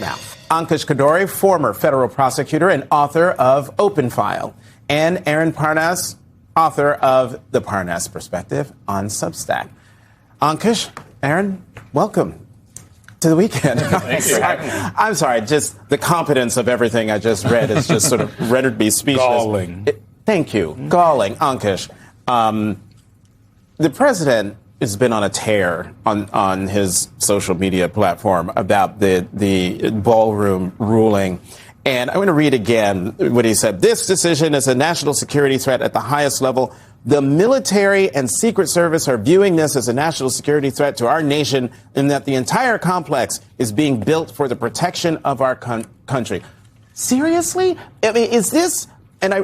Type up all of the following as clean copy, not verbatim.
Now, Ankush Khardori, former federal prosecutor and author of Open File, and Aaron Parnas, author of The Parnas Perspective on Substack. Ankush, Aaron, welcome to the weekend. I'm sorry, just the competence of everything I just read has just sort of rendered me speechless. Galling. Thank you. Galling. Ankush, the president has been on a tear on his social media platform about the ballroom ruling. And I want to read again what he said. This decision is a national security threat at the highest level. The military and Secret Service are viewing this as a national security threat to our nation, and that the entire complex is being built for the protection of our country. Seriously? I mean, is this... And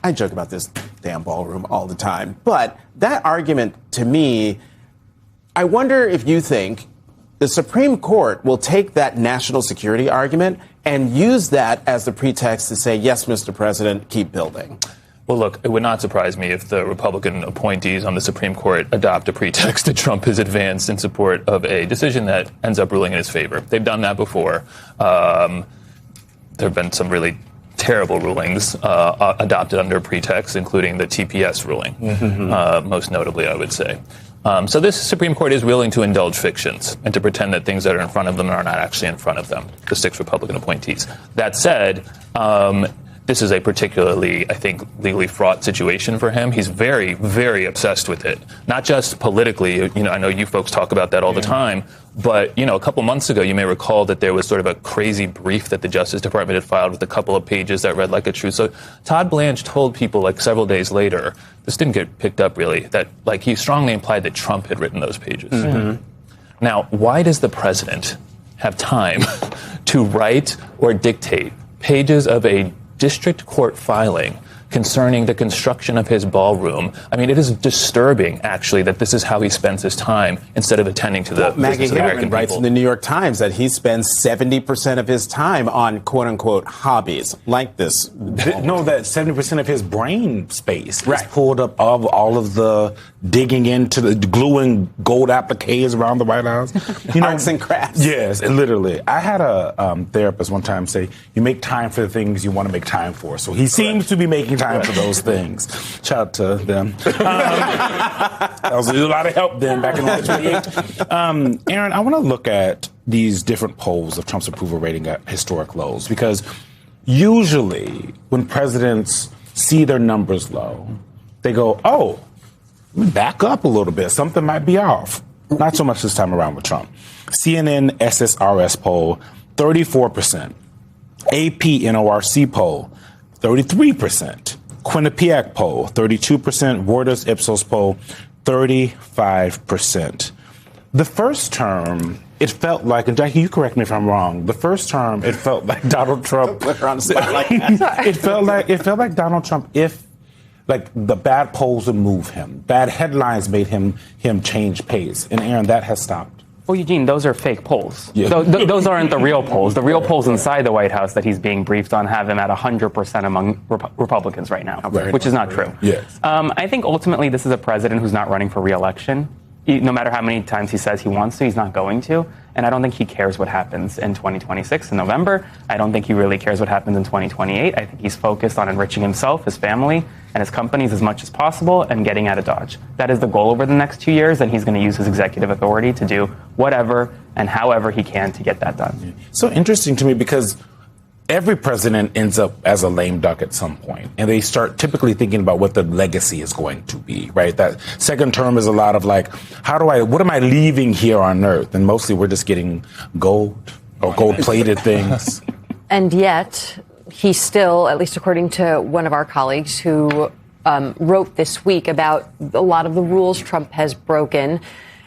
I joke about this damn ballroom all the time, but that argument, to me, I wonder if you think the Supreme Court will take that national security argument and use that as the pretext to say, yes, Mr. President, keep building. Well, look, it would not surprise me if the Republican appointees on the Supreme Court adopt a pretext that Trump has advanced in support of a decision that ends up ruling in his favor. They've done that before. There have been some really terrible rulings adopted under pretext, including the TPS ruling, most notably, I would say. So this Supreme Court is willing to indulge fictions and to pretend that things that are in front of them are not actually in front of them, the 6 Republican appointees. That said, this is a particularly, I think, legally fraught situation for him. He's very, very obsessed with it. Not just politically. You know, I know you folks talk about that all the time. But, you know, a couple months ago, you may recall that there was sort of a crazy brief that the Justice Department had filed with a couple of pages that read like a truth. So Todd Blanche told people like several days later, this didn't get picked up really, that like he strongly implied that Trump had written those pages. Now, why does the president have time to write or dictate pages of a district court filing concerning the construction of his ballroom? I mean, it is disturbing, actually, that this is how he spends his time instead of attending to the Maggie American Haberman writes people. in the New York Times that he spends 70% of his time on quote-unquote hobbies like this. No, that 70% of his brain space Right. is pulled up of all of the digging into the gluing gold appliques around the White House. You know, Arts and crafts. Yes, literally. I had a therapist one time say, you make time for the things you want to make time for. So he seems to be making time for those things. Shout out to them. That was a lot of help then back in 1928. Aaron, I want to look at these different polls of Trump's approval rating at historic lows, because usually when presidents see their numbers low, they go, oh, back up a little bit. Something might be off. Not so much this time around with Trump. CNN SSRS poll, 34%. AP NORC poll, 33%. Quinnipiac poll, 32%. Reuters Ipsos poll, 35%. The first term, it felt like, and Jackie, you correct me if I'm wrong, the first term, it felt like Donald Trump. Put her on the spot like that. It felt like Donald Trump, if like the bad polls would move him, bad headlines made him change pace. And Aaron, that has stopped. Well, Eugene, those are fake polls. Yeah. Those aren't the real polls. The real polls inside the White House that he's being briefed on have him at 100% among Republicans right now, which is not true. Yes. I think ultimately this is a president who's not running for re-election. No matter how many times he says he wants to, he's not going to. And I don't think he cares what happens in 2026 in November. I don't think he really cares what happens in 2028. I think he's focused on enriching himself, his family, and his companies as much as possible and getting out of Dodge. That is the goal over the next 2 years, and he's going to use his executive authority to do whatever and however he can to get that done. So interesting to me, because every president ends up as a lame duck at some point, and they start typically thinking about what the legacy is going to be, right? That second term is a lot of like, what am I leaving here on earth? And mostly we're just getting gold or gold-plated things. And yet, he still, at least according to one of our colleagues who wrote this week about a lot of the rules Trump has broken,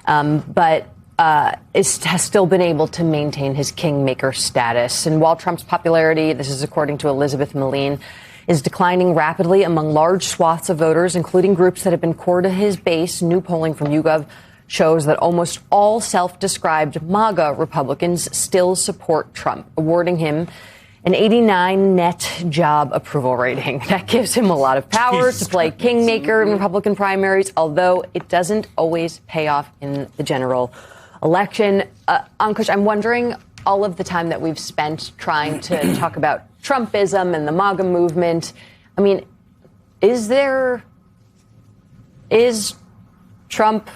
but has still been able to maintain his kingmaker status. And while Trump's popularity, this is according to Elizabeth Moline, is declining rapidly among large swaths of voters, including groups that have been core to his base, new polling from YouGov shows that almost all self-described MAGA Republicans still support Trump, awarding him an 89 net job approval rating. That gives him a lot of power to play kingmaker in Republican primaries, although it doesn't always pay off in the general election. Ankush, I'm wondering, all of the time that we've spent trying to talk about Trumpism and the MAGA movement, I mean, is Trump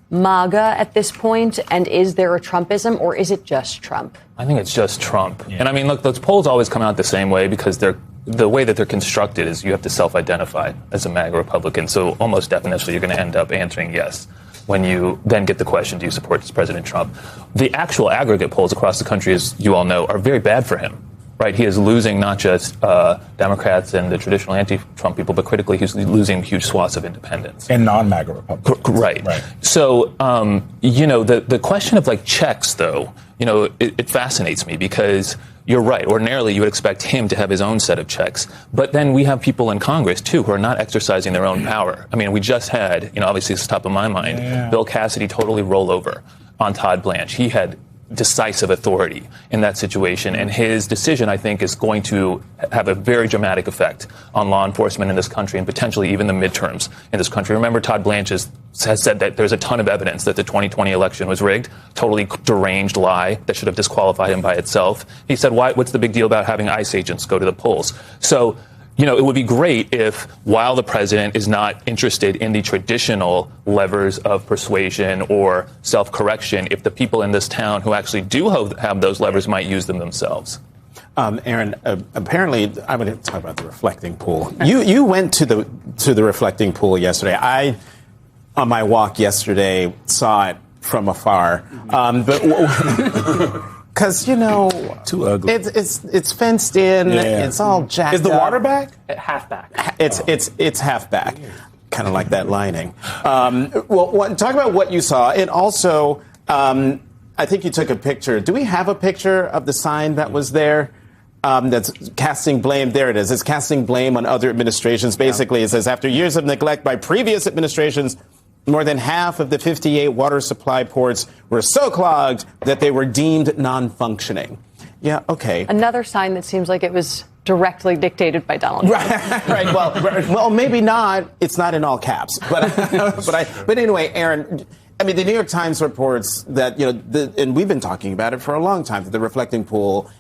MAGA at this point, and is there a Trumpism, or is it just Trump? I think it's just Trump. Yeah. And I mean, look, those polls always come out the same way because the way that they're constructed is you have to self-identify as a MAGA Republican. So almost definitely you're going to end up answering yes when you then get the question, do you support President Trump? The actual aggregate polls across the country, as you all know, are very bad for him. Right, he is losing not just Democrats and the traditional anti-Trump people, but critically, he's losing huge swaths of independents and non-MAGA Republicans. Right. So, the question of like checks, though, it fascinates me because you're right. Ordinarily, you would expect him to have his own set of checks, but then we have people in Congress too who are not exercising their own power. I mean, we just had, obviously, it's top of my mind, Bill Cassidy totally roll over on Todd Blanche. He had decisive authority in that situation, and his decision, I think, is going to have a very dramatic effect on law enforcement in this country and potentially even the midterms in this country. Remember, Todd Blanche has said that there's a ton of evidence that the 2020 election was rigged, totally deranged lie that should have disqualified him by itself. He said, what's the big deal about having ICE agents go to the polls? So, it would be great if, while the president is not interested in the traditional levers of persuasion or self-correction, if the people in this town who actually do have those levers might use them themselves. Aaron, apparently, I'm going to talk about the reflecting pool. You went to the reflecting pool yesterday. I, on my walk yesterday, saw it from afar, but. Because too ugly. It's fenced in. Yeah. It's all jacked up. Is the water back? Half back. It's half back. Kind of like that lining. Talk about what you saw, and also, I think you took a picture. Do we have a picture of the sign that was there? That's casting blame. There it is. It's casting blame on other administrations. Basically, it says after years of neglect by previous administrations, more than half of the 58 water supply ports were so clogged that they were deemed non-functioning. Yeah, okay. Another sign that seems like it was directly dictated by Donald Trump. Right. Well, maybe not. It's not in all caps. But anyway, Aaron, I mean, the New York Times reports that, and we've been talking about it for a long time, that the reflecting pool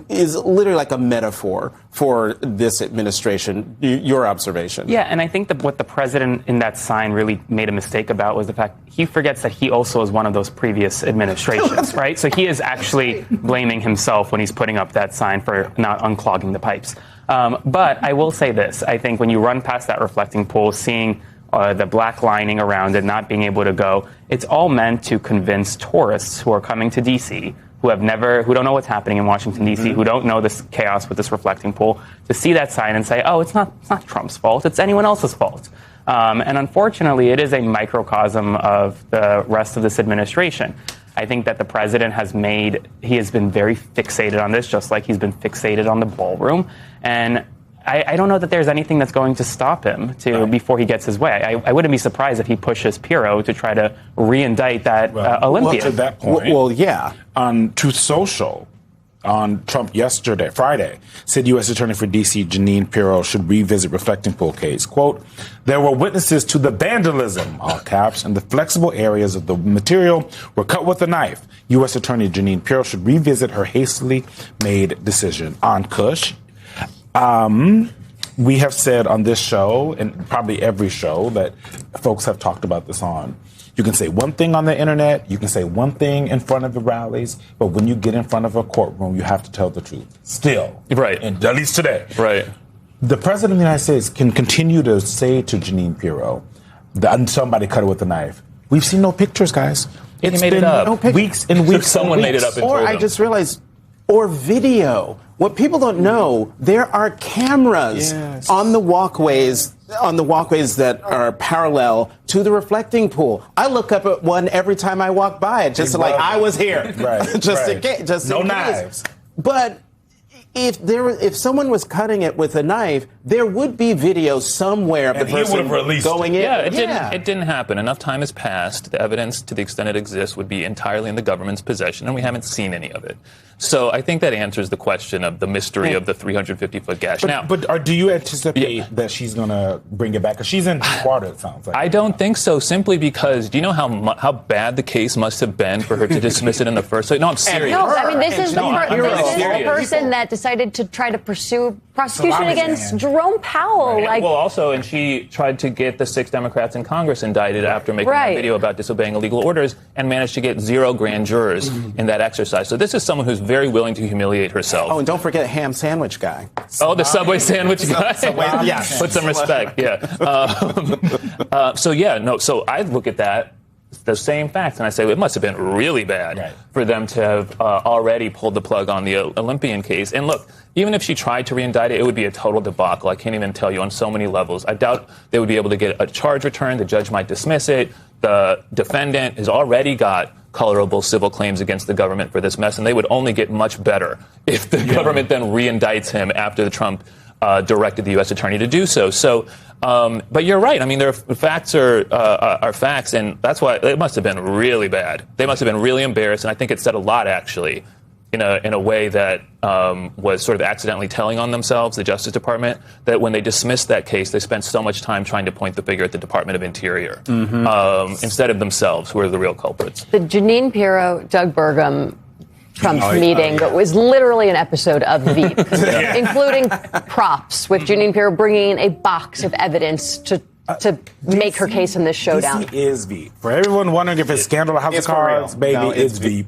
is literally like a metaphor for this administration. Your observation? Yeah, and I think that what the president in that sign really made a mistake about was the fact he forgets that he also is one of those previous administrations, right? So he is actually blaming himself when he's putting up that sign for not unclogging the pipes. But I will say this. I think when you run past that reflecting pool, seeing the black lining around it, not being able to go, it's all meant to convince tourists who are coming to D.C., who don't know what's happening in Washington, D.C., who don't know this chaos with this reflecting pool, to see that sign and say, oh, it's not Trump's fault, it's anyone else's fault. And unfortunately, it is a microcosm of the rest of this administration. I think that the president has been very fixated on this, just like he's been fixated on the ballroom. And I don't know that there's anything that's going to stop him before he gets his way. I wouldn't be surprised if he pushes Pirro to try to re-indict that Olympian. Well, to that point, yeah. On Truth Social, on Trump Friday, said U.S. Attorney for D.C. Jeanine Pirro should revisit reflecting pool case. Quote, there were witnesses to the vandalism, all caps, and the flexible areas of the material were cut with a knife. U.S. Attorney Jeanine Pirro should revisit her hastily made decision. On Kush, we have said on this show, and probably every show that folks have talked about this on, you can say one thing on the internet, you can say one thing in front of the rallies, but when you get in front of a courtroom, you have to tell the truth. Still. Right. And at least today. Right. The president of the United States can continue to say to Jeanine Pirro, somebody cut her with a knife. We've seen no pictures, guys. It's been weeks and weeks. Someone made it up. Or I just realized, or video. What people don't know, there are cameras on the walkways that are parallel to the reflecting pool. I look up at one every time I walk by it, just like I was here, in case. No knives. But if someone was cutting it with a knife, there would be video somewhere of the And he person would've released going in. Yeah, it didn't happen. Enough time has passed. The evidence, to the extent it exists, would be entirely in the government's possession, and we haven't seen any of it. So I think that answers the question of the mystery of the 350-foot gash. But do you anticipate that she's going to bring it back? Because she's in deep water, it sounds like. I don't think so, simply because, do you know how bad the case must have been for her to dismiss it in the first place? No, I'm serious. No, I mean, this is the serious. person that decided to try to pursue prosecution Salami's against hand. Jerome Powell. Like, Well, also, and she tried to get the 6 Democrats in Congress indicted after making Right. a video about disobeying illegal orders, and managed to get 0 grand jurors in that exercise. So this is someone who's very willing to humiliate herself. Oh, and don't forget ham sandwich guy. Oh, the Subway sandwich guy? Yes. Put some respect, yeah. So I look at that, the same facts, and I say it must have been really bad for them to have already pulled the plug on the Olympian case. And look, even if she tried to reindict it, it would be a total debacle. I can't even tell you on so many levels. I doubt they would be able to get a charge returned. The judge might dismiss it. The defendant has already got colorable civil claims against the government for this mess, and they would only get much better if the government then reindicts him after the Trump directed the U.S. attorney to do so. So, but you're right. I mean, facts are facts, and that's why it must have been really bad. They must have been really embarrassed, and I think it said a lot, actually, in a way that was sort of accidentally telling on themselves, the Justice Department, that when they dismissed that case, they spent so much time trying to point the finger at the Department of Interior instead of themselves, who are the real culprits. the Jeanine Pirro, Doug Burgum, Trump meeting that was literally an episode of Veep, including props, with Jeanine Pirro bringing in a box of evidence to make her case in this showdown. DC is Veep. For everyone wondering if it's Scandal or House of It's for real. Cards, baby, No, it's Veep.